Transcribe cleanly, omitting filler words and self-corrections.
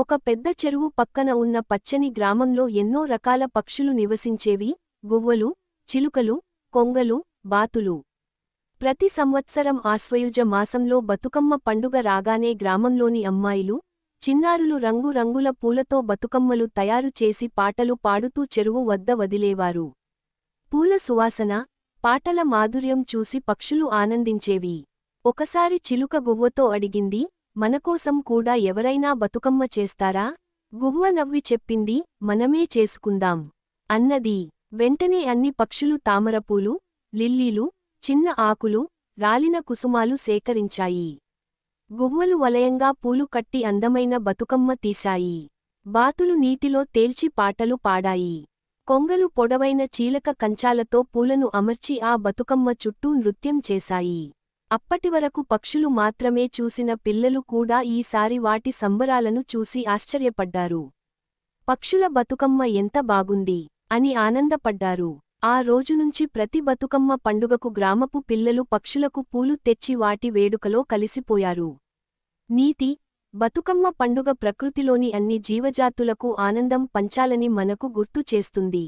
ఒక పెద్ద చెరువు పక్కన ఉన్న పచ్చని గ్రామంలో ఎన్నో రకాల పక్షులు నివసించేవి. గువ్వలు, చిలుకలు, కొంగలు, బాతులు. ప్రతి సంవత్సరం ఆశ్వయుజ మాసంలో బతుకమ్మ పండుగ రాగానే గ్రామంలోని అమ్మాయిలు, చిన్నారులు రంగు రంగుల పూలతో బతుకమ్మలు తయారు చేసి పాటలు పాడుతూ చెరువు వద్ద వదిలేవారు. పూల సువాసన, పాటల మాధుర్యం చూసి పక్షులు ఆనందించేవి. ఒకసారి చిలుక గువ్వతో అడిగింది, మనకోసం కూడా ఎవరైనా బతుకమ్మ చేస్తారా? గువ్వ నవ్వి చెప్పింది, మనమే చేసుకుందాం అన్నది. వెంటనే అన్ని పక్షులు తామరపూలు, లిల్లీలు, చిన్న ఆకులు, రాలిన కుసుమాలు సేకరించాయి. గువ్వలు వలయంగా పూలు కట్టి అందమైన బతుకమ్మ తీశాయి. బాతులు నీటిలో తేల్చి పాటలు పాడాయి. కొంగలు పొడవైన చీలక కంచాలతో పూలను అమర్చి ఆ బతుకమ్మ చుట్టూ నృత్యం చేశాయి. అప్పటివరకు పక్షులు మాత్రమే చూసిన పిల్లలు కూడా ఈసారి వాటి సంబరాలను చూసి ఆశ్చర్యపడ్డారు. పక్షుల బతుకమ్మ ఎంత బాగుంది అని ఆనందపడ్డారు. ఆ రోజునుంచి ప్రతి బతుకమ్మ పండుగకు గ్రామపు పిల్లలు పక్షులకు పూలు తెచ్చి వాటి వేడుకలో కలిసిపోయారు. నీతి: బతుకమ్మ పండుగ ప్రకృతిలోని అన్ని జీవజాతులకు ఆనందం పంచాలని మనకు గుర్తు చేస్తుంది.